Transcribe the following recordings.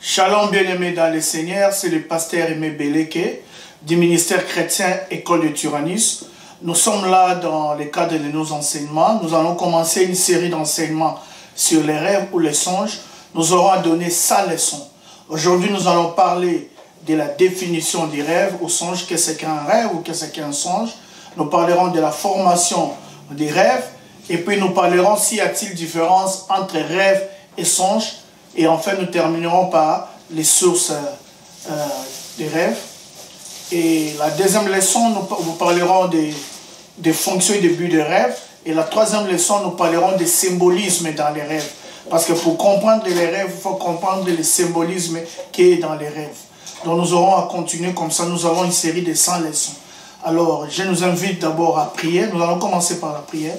Shalom bien-aimés dans le Seigneur, c'est le pasteur Aimé Beleke du ministère chrétien École de Tyrannus. Nous sommes là dans le cadre de nos enseignements. Nous allons commencer une série d'enseignements sur les rêves ou les songes. Nous aurons à donner 100 leçons. Aujourd'hui, nous allons parler de la définition des rêves ou songes. Qu'est-ce qu'un rêve ou qu'est-ce qu'un songe? Nous parlerons de la formation des rêves. Et puis nous parlerons s'il y a-t-il différence entre rêve et songe. Et enfin, nous terminerons par les sources des rêves. Et la deuxième leçon, nous parlerons des fonctions et des buts des rêves. Et la troisième leçon, nous parlerons des symbolismes dans les rêves. Parce que pour comprendre les rêves, il faut comprendre le symbolisme qui est dans les rêves. Donc nous aurons à continuer comme ça. Nous avons une série de 100 leçons. Alors, je nous invite d'abord à prier. Nous allons commencer par la prière.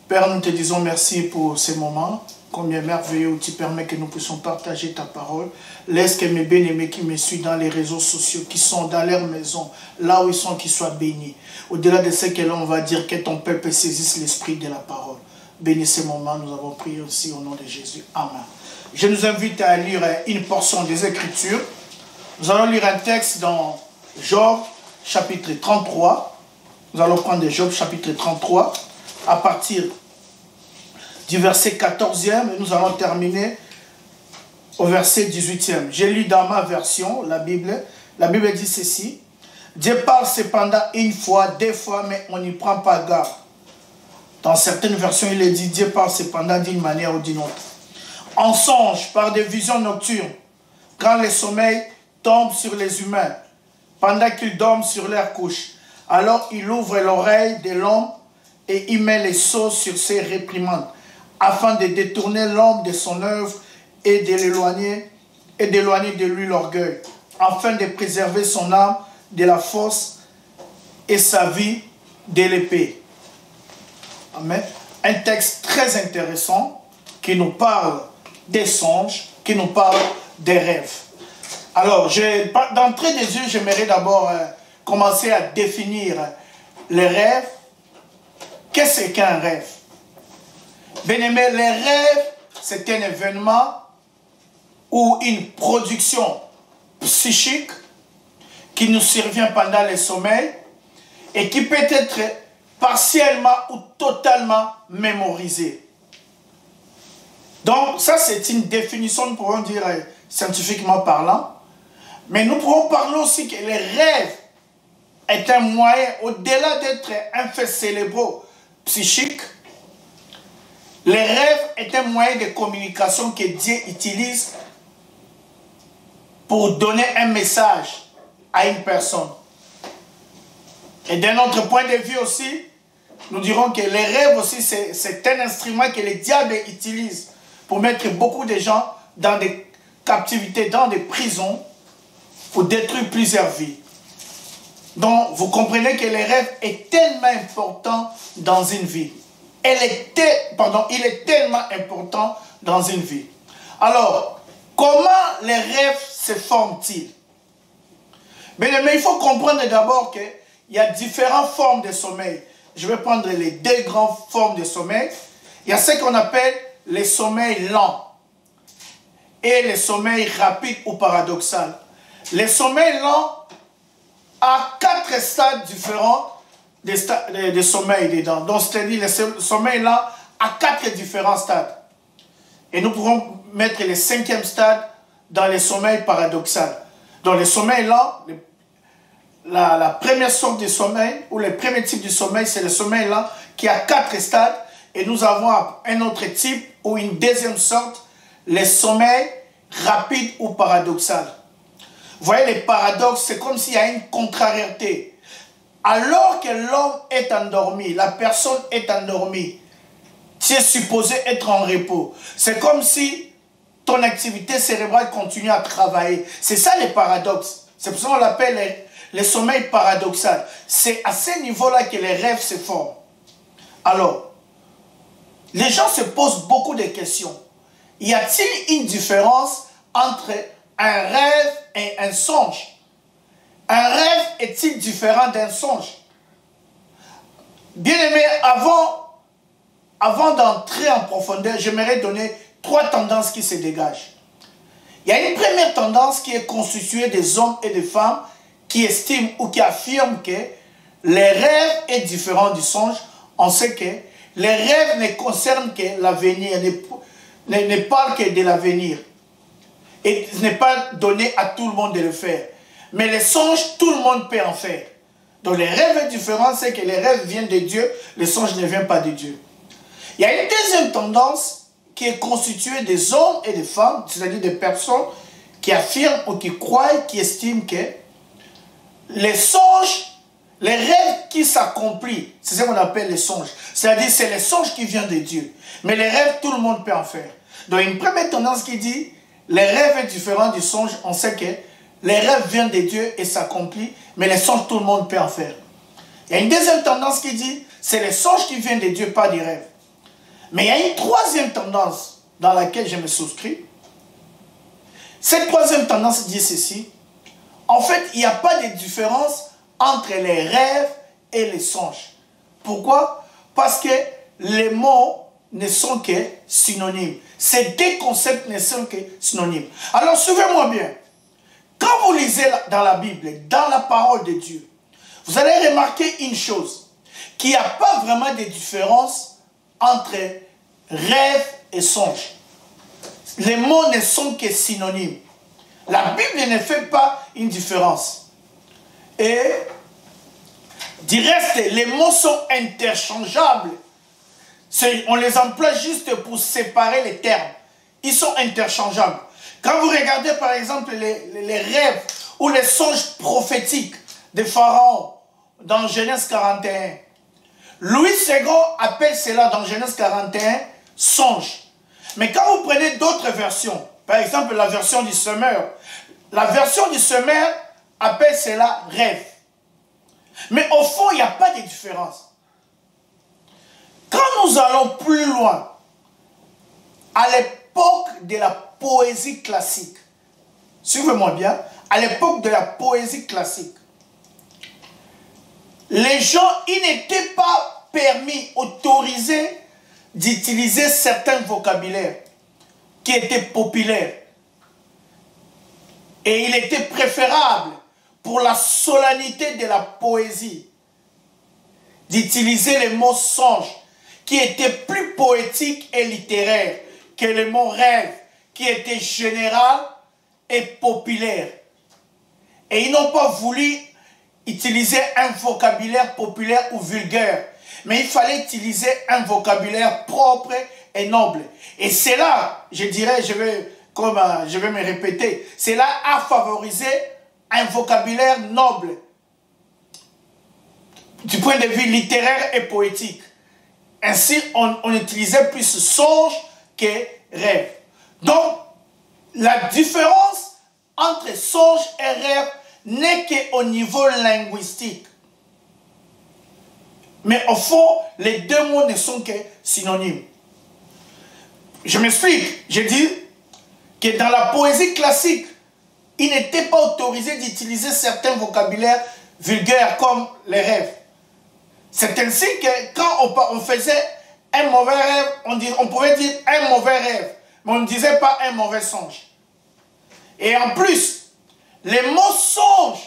Père, nous te disons merci pour ces moments. Combien merveilleux où tu permets que nous puissions partager ta parole. Laisse que mes bien-aimés qui me suivent dans les réseaux sociaux, qui sont dans leur maison, là où ils sont, qu'ils soient bénis. Au-delà de ce que l'on va dire, que ton peuple saisisse l'esprit de la parole. Bénis ces moments, nous avons prié aussi au nom de Jésus. Amen. Je nous invite à lire une portion des Écritures. Nous allons lire un texte dans Job, chapitre 33. Nous allons prendre Job, chapitre 33, à partir du verset 14e, et nous allons terminer au verset 18e. J'ai lu dans ma version, la Bible dit ceci. Dieu parle cependant une fois, deux fois, mais on n'y prend pas garde. Dans certaines versions, il est dit, Dieu parle cependant d'une manière ou d'une autre. En songe, par des visions nocturnes, quand le sommeil tombe sur les humains, pendant qu'ils dorment sur leur couche, alors il ouvre l'oreille de l'homme et il met les sceaux sur ses réprimandes, afin de détourner l'homme de son œuvre et d'éloigner de lui l'orgueil, afin de préserver son âme de la force et sa vie de l'épée. Amen. Un texte très intéressant qui nous parle des songes, qui nous parle des rêves. Alors, d'entrée des yeux, j'aimerais d'abord commencer à définir les rêves. Qu'est-ce qu'un rêve? Bien-aimés, les rêves, c'est un événement ou une production psychique qui nous survient pendant le sommeil et qui peut être partiellement ou totalement mémorisé. Donc, ça, c'est une définition, nous pourrons dire scientifiquement parlant. Mais nous pourrons parler aussi que les rêves est un moyen, au-delà d'être un fait cérébral psychique, les rêves est un moyen de communication que Dieu utilise pour donner un message à une personne. Et d'un autre point de vue aussi, nous dirons que les rêves aussi, c'est un instrument que le diable utilise pour mettre beaucoup de gens dans des captivités, dans des prisons, pour détruire plusieurs vies. Donc, vous comprenez que les rêves est tellement important dans une vie. Il est tellement important dans une vie. Alors, comment les rêves se forment-ils? Mais il faut comprendre d'abord qu'il y a différentes formes de sommeil. Je vais prendre les deux grandes formes de sommeil. Il y a ce qu'on appelle les sommeils lents et les sommeils rapides ou paradoxaux. Les sommeils lents a 4 stades différents de sommeil dedans. Donc, c'est-à-dire le sommeil là a 4 différents stades. Et nous pourrons mettre le 5e stade dans le sommeil paradoxal. Donc, le sommeil là, la première sorte de sommeil, ou le premier type de sommeil, c'est le sommeil là qui a 4 stades. Et nous avons un autre type, ou une deuxième sorte, le sommeil rapide ou paradoxal. Vous voyez, les paradoxes, c'est comme s'il y a une contrariété. Alors que l'homme est endormi, la personne est endormie, tu es supposé être en repos. C'est comme si ton activité cérébrale continue à travailler. C'est ça les paradoxes. C'est pour ça qu'on l'appelle le sommeil paradoxal. C'est à ce niveau-là que les rêves se forment. Alors, les gens se posent beaucoup de questions. Y a-t-il une différence entre un rêve et un songe? Un rêve est-il différent d'un songe? Bien aimé, avant d'entrer en profondeur, j'aimerais donner 3 tendances qui se dégagent. Il y a une première tendance qui est constituée des hommes et des femmes qui estiment ou qui affirment que les rêves est différent du songe. On sait que les rêves ne concernent que l'avenir, ne parlent que de l'avenir. Et ce n'est pas donné à tout le monde de le faire. Mais les songes, tout le monde peut en faire. Donc les rêves est différent, c'est que les rêves viennent de Dieu, les songes ne viennent pas de Dieu. Il y a une deuxième tendance qui est constituée des hommes et des femmes, c'est-à-dire des personnes qui affirment ou qui croient, qui estiment que les songes, les rêves qui s'accomplissent, c'est ce qu'on appelle les songes. C'est-à-dire c'est les songes qui viennent de Dieu. Mais les rêves, tout le monde peut en faire. Donc une première tendance qui dit, les rêves est différent du songe, on sait que les rêves viennent de Dieu et s'accomplissent, mais les songes, tout le monde peut en faire. Il y a une deuxième tendance qui dit, c'est les songes qui viennent de Dieu, pas des rêves. Mais il y a une troisième tendance dans laquelle je me souscris. Cette troisième tendance dit ceci. En fait, il n'y a pas de différence entre les rêves et les songes. Pourquoi? Parce que les mots ne sont que synonymes. Ces deux concepts ne sont que synonymes. Alors, suivez-moi bien. Quand vous lisez dans la Bible, dans la parole de Dieu, vous allez remarquer une chose, qu'il n'y a pas vraiment de différence entre rêve et songe. Les mots ne sont que synonymes. La Bible ne fait pas une différence. Et du reste, les mots sont interchangeables. On les emploie juste pour séparer les termes. Ils sont interchangeables. Quand vous regardez par exemple les rêves ou les songes prophétiques de Pharaon dans Genèse 41, Louis II appelle cela dans Genèse 41 songe. Mais quand vous prenez d'autres versions, par exemple la version du semeur, la version du semeur appelle cela rêve. Mais au fond, il n'y a pas de différence. Quand nous allons plus loin, à l'époque de la poésie classique, suivez-moi bien, à l'époque de la poésie classique, les gens, ils n'étaient pas permis, autorisés d'utiliser certains vocabulaires qui étaient populaires. Et il était préférable pour la solennité de la poésie d'utiliser les mots songe qui étaient plus poétiques et littéraires que les mots rêve qui étaient général et populaire. Et ils n'ont pas voulu utiliser un vocabulaire populaire ou vulgaire, mais il fallait utiliser un vocabulaire propre et noble. Et c'est là, je dirais, je vais me répéter, c'est là à favoriser un vocabulaire noble du point de vue littéraire et poétique. Ainsi, on utilisait plus songe que rêve. Donc, la différence entre songe et rêve n'est qu'au niveau linguistique. Mais au fond, les deux mots ne sont que synonymes. Je m'explique. Je dis que dans la poésie classique, il n'était pas autorisé d'utiliser certains vocabulaires vulgaires comme les rêves. C'est ainsi que quand on faisait un mauvais rêve, on pouvait dire un mauvais rêve, mais on ne disait pas un mauvais songe. Et en plus, les mots songe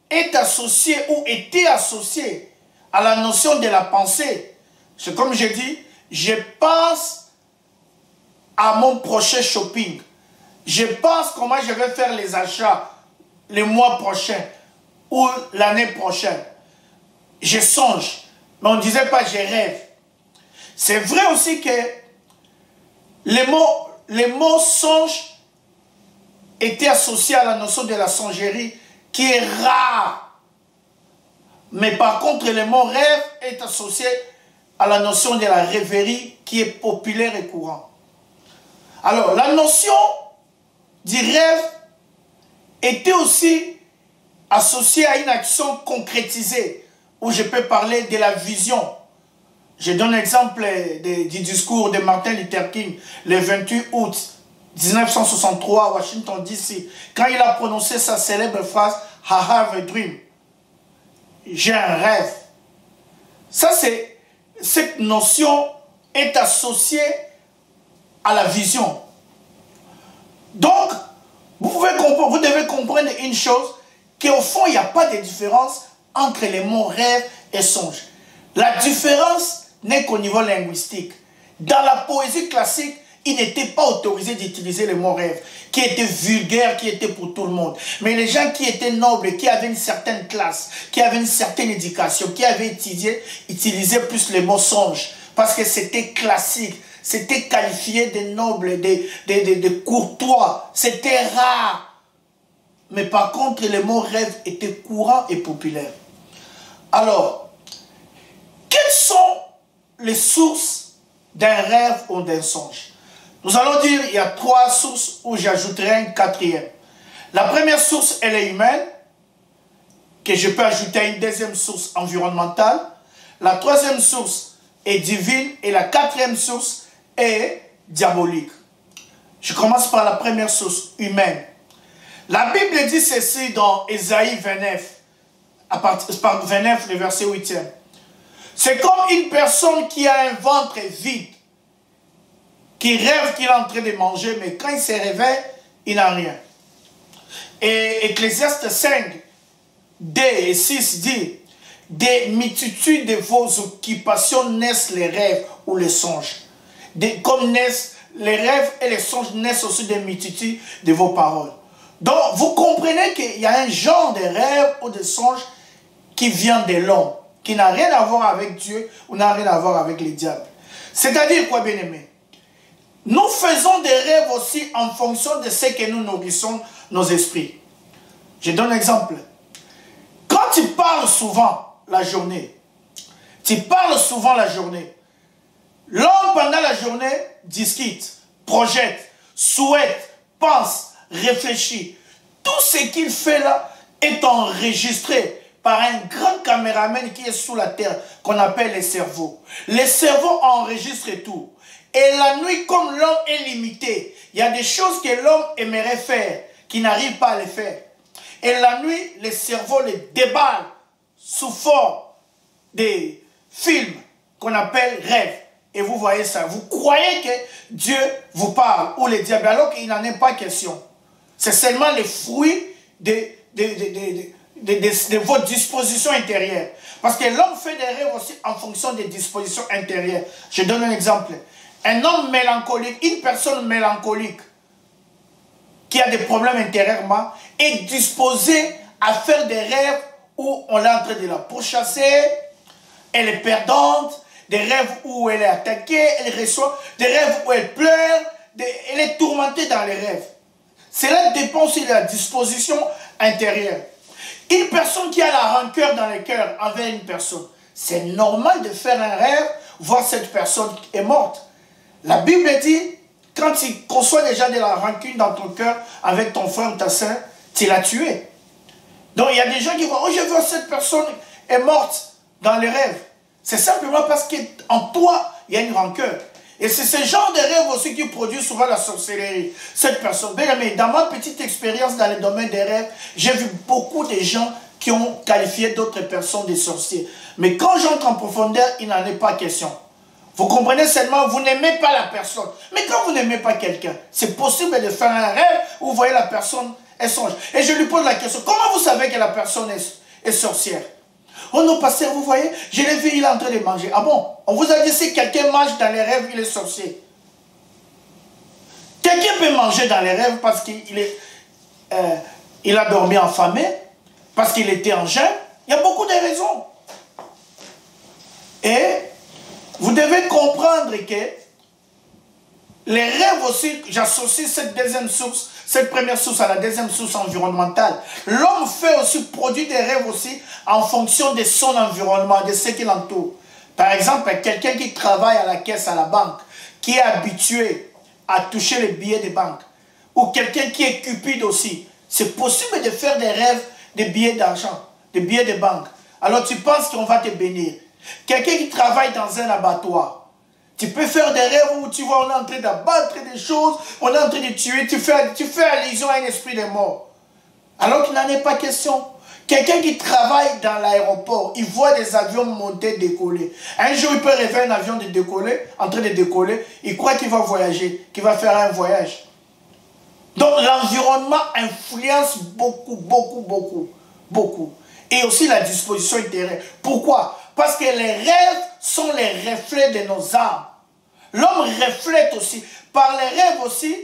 est associé ou était associé à la notion de la pensée. C'est comme je dis, je pense à mon prochain shopping. Je pense comment je vais faire les achats le mois prochain ou l'année prochaine. Je songe, mais on ne disait pas je rêve. C'est vrai aussi que les mots songe étaient associés à la notion de la songerie qui est rare. Mais par contre, le mot rêve est associé à la notion de la rêverie qui est populaire et courante. Alors, la notion du rêve était aussi associée à une action concrétisée, où je peux parler de la vision. Je donne l'exemple du discours de Martin Luther King, le 28 août 1963 à Washington DC, quand il a prononcé sa célèbre phrase « I have a dream ». J'ai un rêve. Ça, cette notion est associée à la vision. Donc, vous devez comprendre une chose, qu'au fond, il n'y a pas de différence entre les mots rêve et songe. La différence n'est qu'au niveau linguistique. Dans la poésie classique, il n'était pas autorisé d'utiliser le mot rêve, qui était vulgaire, qui était pour tout le monde. Mais les gens qui étaient nobles, qui avaient une certaine classe, qui avaient une certaine éducation, qui avaient étudié, utilisaient plus le mot songe, parce que c'était classique, c'était qualifié de nobles, de courtois, c'était rare. Mais par contre, le mot rêve était courant et populaire. Alors, quelles sont les sources d'un rêve ou d'un songe? Nous allons dire qu'il y a 3 sources où j'ajouterai une 4e. La première source, elle est humaine, que je peux ajouter à une 2e source environnementale. La 3e source est divine et la 4e source est diabolique. Je commence par la première source, humaine. La Bible dit ceci dans Ésaïe 29, par 29, le verset 8e. C'est comme une personne qui a un ventre vide, qui rêve qu'il est en train de manger, mais quand il se réveille, il n'a rien. Et Ecclésiaste 5, D et 6 dit, des multitudes de vos occupations naissent les rêves ou les songes. Comme naissent les rêves et les songes naissent aussi des multitudes de vos paroles. Donc, vous comprenez qu'il y a un genre de rêve ou de songe qui vient de l'homme, qui n'a rien à voir avec Dieu ou n'a rien à voir avec les diables. C'est-à-dire quoi, bien-aimé? Nous faisons des rêves aussi en fonction de ce que nous nourrissons nos esprits. Je donne un exemple. Quand tu parles souvent la journée, l'homme pendant la journée discute, projette, souhaite, pense, réfléchit. Tout ce qu'il fait là est enregistré par un grand caméraman qui est sous la terre, qu'on appelle le cerveau. Le cerveau enregistre tout. Et la nuit, comme l'homme est limité, il y a des choses que l'homme aimerait faire, qui n'arrive pas à les faire. Et la nuit, le cerveau les déballe sous forme des films qu'on appelle rêves. Et vous voyez ça. Vous croyez que Dieu vous parle, ou les diables, alors qu'il n'en est pas question. C'est seulement les fruits de vos dispositions intérieures. Parce que l'homme fait des rêves aussi en fonction des dispositions intérieures. Je donne un exemple. Un homme mélancolique, une personne mélancolique qui a des problèmes intérieurement est disposée à faire des rêves où on est en train de la pourchasser, elle est perdante, des rêves où elle est attaquée, elle reçoit des rêves où elle pleure, elle est tourmentée dans les rêves. Cela dépend aussi de la disposition intérieure. Une personne qui a la rancœur dans le cœur envers une personne, c'est normal de faire un rêve, voir cette personne est morte. La Bible dit, quand tu conçois déjà de la rancune dans ton cœur avec ton frère ou ta soeur, tu l'as tué. Donc il y a des gens qui voient, oh je vois cette personne est morte dans les rêves. C'est simplement parce qu'en toi, il y a une rancœur. Et c'est ce genre de rêve aussi qui produit souvent la sorcellerie. Cette personne, bien aimé, dans ma petite expérience dans le domaine des rêves, j'ai vu beaucoup de gens qui ont qualifié d'autres personnes de sorciers. Mais quand j'entre en profondeur, il n'en est pas question. Vous comprenez seulement, vous n'aimez pas la personne. Mais quand vous n'aimez pas quelqu'un, c'est possible de faire un rêve où vous voyez la personne, elle songe. Et je lui pose la question, comment vous savez que la personne est sorcière? Oh non, pasteur, vous voyez, je l'ai vu, il est en train de manger. Ah bon? On vous a dit, si quelqu'un mange dans les rêves, il est sorcier. Quelqu'un peut manger dans les rêves parce qu'il a dormi affamé, parce qu'il était en jeûne. Il y a beaucoup de raisons. Et vous devez comprendre que les rêves aussi, j'associe cette deuxième source, cette première source à la deuxième source environnementale. L'homme fait aussi, produit des rêves aussi en fonction de son environnement, de ce qui l'entoure. Par exemple, quelqu'un qui travaille à la caisse à la banque, qui est habitué à toucher les billets de banque, ou quelqu'un qui est cupide aussi, c'est possible de faire des rêves de billets d'argent, de billets de banque. Alors tu penses qu'on va te bénir. Quelqu'un qui travaille dans un abattoir, tu peux faire des rêves où tu vois on est en train d'abattre des choses, on est en train de tuer, tu fais allusion à un esprit de mort. Alors qu'il n'en est pas question. Quelqu'un qui travaille dans l'aéroport, il voit des avions monter, décoller. Un jour, il peut rêver un avion de décoller, en train de décoller, il croit qu'il va voyager, qu'il va faire un voyage. Donc, Donc l'environnement influence beaucoup, beaucoup, beaucoup, beaucoup. Et aussi la disposition intérieure. Pourquoi? Parce que les rêves sont les reflets de nos âmes. L'homme reflète aussi. Par les rêves aussi,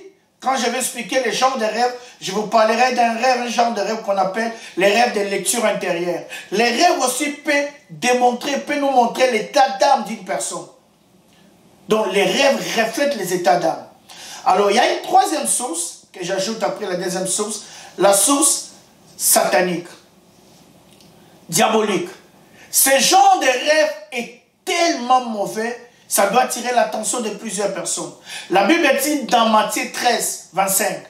quand je vais expliquer les genres de rêves, je vous parlerai d'un rêve, un genre de rêve qu'on appelle les rêves de lecture intérieure. Les rêves aussi peuvent nous montrer l'état d'âme d'une personne. Donc les rêves reflètent les états d'âme. Alors il y a une troisième source, que j'ajoute après la deuxième source, la source satanique, diabolique. Ce genre de rêve est tellement mauvais, ça doit attirer l'attention de plusieurs personnes. La Bible dit dans Matthieu 13, 25,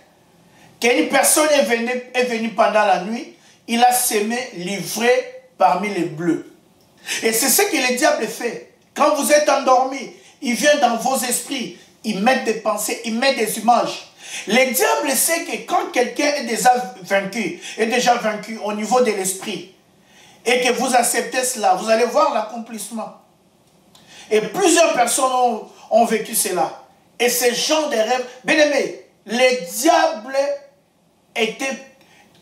qu'une personne est venue pendant la nuit, il a semé l'ivraie parmi les bleus. Et c'est ce que le diable fait. Quand vous êtes endormi, il vient dans vos esprits, il met des pensées, il met des images. Le diable sait que quand quelqu'un est déjà vaincu au niveau de l'esprit, et que vous acceptez cela, vous allez voir l'accomplissement. Et plusieurs personnes ont vécu cela. Et ce genre de rêve, bien aimé, le diable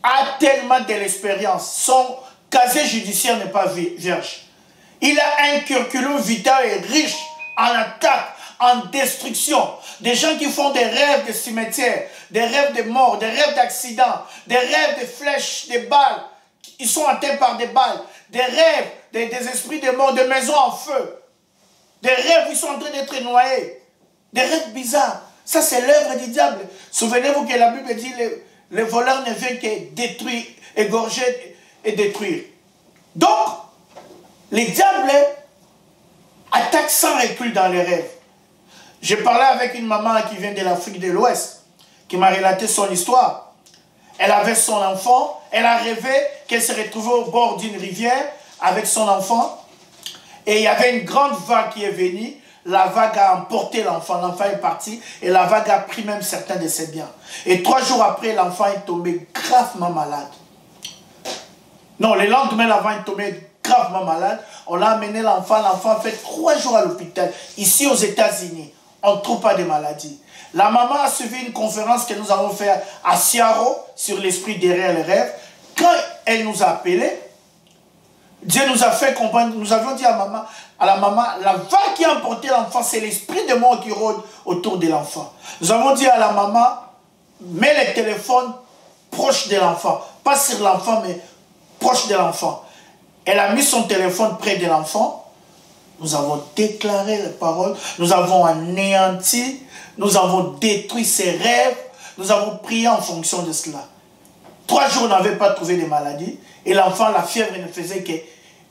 a tellement de l'expérience. Son casier judiciaire n'est pas vierge. Il a un curriculum vitae riche en attaque, en destruction. Des gens qui font des rêves de cimetières, des rêves de mort, des rêves d'accidents, des rêves de flèches, de balles. Ils sont atteints par des balles. Des rêves, des esprits de mort, des maisons en feu. Des rêves où ils sont en train d'être noyés. Des rêves bizarres. Ça, c'est l'œuvre du diable. Souvenez-vous que la Bible dit le voleur ne vient que détruire, égorger et détruire. Donc, les diables attaquent sans recul dans les rêves. J'ai parlé avec une maman qui vient de l'Afrique de l'Ouest, qui m'a relaté son histoire. Elle avait son enfant, elle a rêvé qu'elle se retrouvait au bord d'une rivière avec son enfant. Et il y avait une grande vague qui est venue. La vague a emporté l'enfant. L'enfant est parti et la vague a pris même certains de ses biens. Et 3 jours après, l'enfant est tombé gravement malade. Non, le lendemain, l'enfant est tombé gravement malade. On a amené l'enfant. L'enfant a fait 3 jours à l'hôpital. Ici aux États-Unis, on ne trouve pas de maladie. La maman a suivi une conférence que nous avons faite à Siaro sur l'esprit derrière les rêves. Quand elle nous a appelés, Dieu nous a fait comprendre, nous avions dit à la maman, la vague qui a emporté l'enfant, c'est l'esprit de mort qui rôde autour de l'enfant. Nous avons dit à la maman, mets le téléphone proche de l'enfant. Pas sur l'enfant, mais proche de l'enfant. Elle a mis son téléphone près de l'enfant. Nous avons déclaré les paroles. Nous avons anéanti. Nous avons détruit ses rêves. Nous avons prié en fonction de cela. 3 jours, on n'avait pas trouvé de maladie. Et l'enfant, la fièvre ne faisait que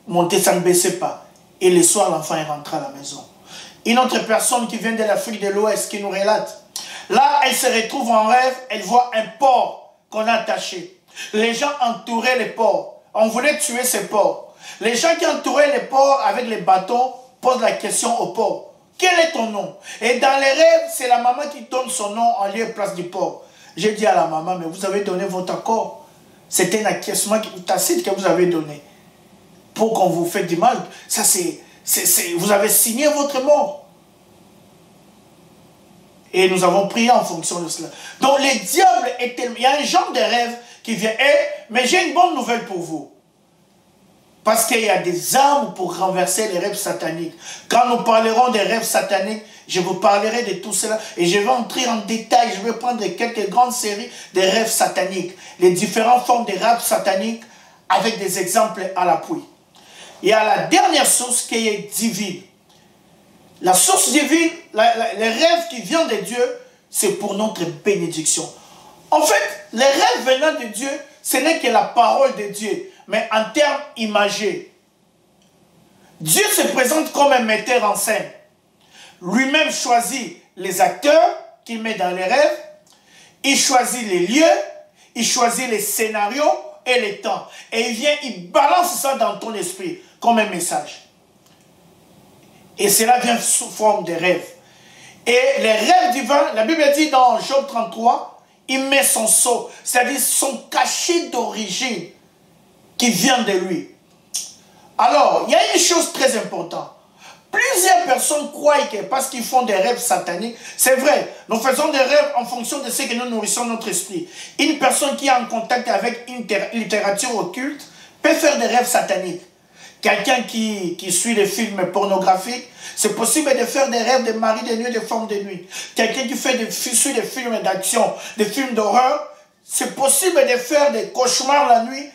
monter, ça ne baissait pas. Et le soir, l'enfant est rentré à la maison. Une autre personne qui vient de l'Afrique de l'Ouest qui nous relate. Là, elle se retrouve en rêve, elle voit un porc qu'on a attaché. Les gens entouraient les porcs. On voulait tuer ces porcs. Les gens qui entouraient les porcs avec les bâtons posent la question au porc. Quel est ton nom? Et dans les rêves, c'est la maman qui donne son nom en lieu et place du porc. J'ai dit à la maman, mais vous avez donné votre accord. C'est un acquiescement tacite que vous avez donné. Pour qu'on vous fasse du mal. Ça, vous avez signé votre mort. Et nous avons prié en fonction de cela. Donc, le diable est tellement... Il y a un genre de rêve qui vient. Mais j'ai une bonne nouvelle pour vous. Parce qu'il y a des armes pour renverser les rêves sataniques. Quand nous parlerons des rêves sataniques, je vous parlerai de tout cela. Et je vais entrer en détail. Je vais prendre quelques grandes séries de rêves sataniques. Les différentes formes de rêves sataniques avec des exemples à l'appui. Il y a la dernière source qui est divine. La source divine, les rêves qui viennent de Dieu, c'est pour notre bénédiction. En fait, les rêves venant de Dieu, ce n'est que la parole de Dieu, mais en termes imagés. Dieu se présente comme un metteur en scène. Lui-même choisit les acteurs qu'il met dans les rêves, il choisit les lieux, il choisit les scénarios et les temps. Et il vient, il balance ça dans ton esprit comme un message. Et cela vient sous forme de rêves. Et les rêves divins, la Bible dit dans Job 33, il met son sceau, c'est-à-dire son cachet d'origine qui vient de lui. Alors, il y a une chose très importante. Plusieurs personnes croient que parce qu'ils font des rêves sataniques, c'est vrai, nous faisons des rêves en fonction de ce que nous nourrissons notre esprit. Une personne qui est en contact avec une littérature occulte peut faire des rêves sataniques. Quelqu'un qui suit des films pornographiques, c'est possible de faire des rêves de mari de nuit, de femme de nuit. Quelqu'un qui suit des films d'action, des films d'horreur, c'est possible de faire des cauchemars la nuit,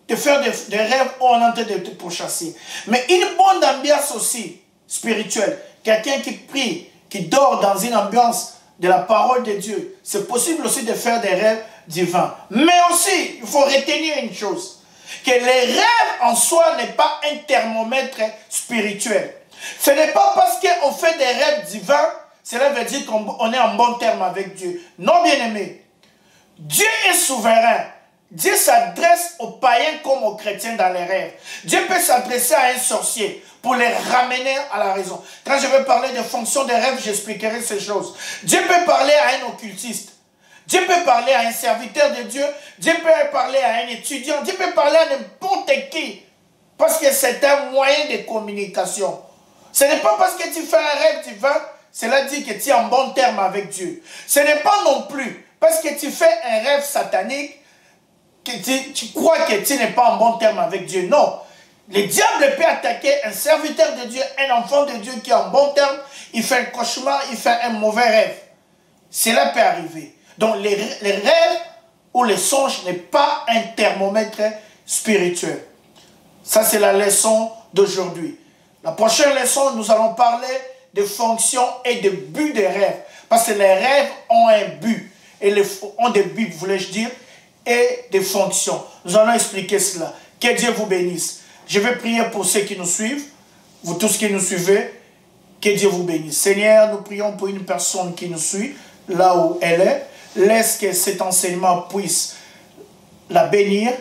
de faire des rêves où on est en train de te pourchasser. Mais une bonne ambiance aussi, spirituelle, quelqu'un qui prie, qui dort dans une ambiance de la parole de Dieu, c'est possible aussi de faire des rêves divins. Mais aussi, il faut retenir une chose, que les rêves en soi n'est pas un thermomètre spirituel. Ce n'est pas parce qu'on fait des rêves divins, cela veut dire qu'on est en bon terme avec Dieu. Non, bien-aimé. Dieu est souverain. Dieu s'adresse aux païens comme aux chrétiens dans les rêves. Dieu peut s'adresser à un sorcier pour les ramener à la raison. Quand je vais parler de fonction des rêves, j'expliquerai ces choses. Dieu peut parler à un occultiste. Dieu peut parler à un serviteur de Dieu. Dieu peut parler à un étudiant. Dieu peut parler à n'importe qui. Parce que c'est un moyen de communication. Ce n'est pas parce que tu fais un rêve divin, cela dit que tu es en bon terme avec Dieu. Ce n'est pas non plus parce que tu fais un rêve satanique que tu crois que tu n'es pas en bon terme avec Dieu. Non. Le diable peut attaquer un serviteur de Dieu, un enfant de Dieu qui est en bon terme. Il fait un cauchemar, il fait un mauvais rêve. Cela peut arriver. Donc les rêves ou les songes n'est pas un thermomètre spirituel. Ça, c'est la leçon d'aujourd'hui. La prochaine leçon, nous allons parler de fonctions et de buts des rêves. Parce que les rêves ont un but. Et ont des buts, voulais-je dire, et des fonctions. Nous allons expliquer cela. Que Dieu vous bénisse. Je vais prier pour ceux qui nous suivent, vous tous qui nous suivez. Que Dieu vous bénisse. Seigneur, nous prions pour une personne qui nous suit, là où elle est. Laisse que cet enseignement puisse la bénir.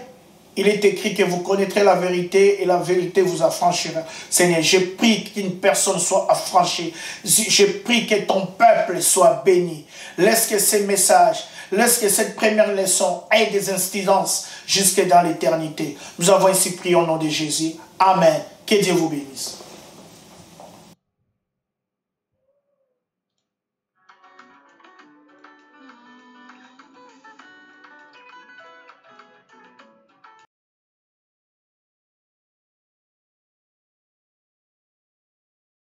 Il est écrit que vous connaîtrez la vérité et la vérité vous affranchira. Seigneur, je prie qu'une personne soit affranchie. Je prie que ton peuple soit béni. Laisse que ces messages, laisse que cette première leçon ait des incidences jusque dans l'éternité. Nous avons ainsi prié au nom de Jésus. Amen. Que Dieu vous bénisse.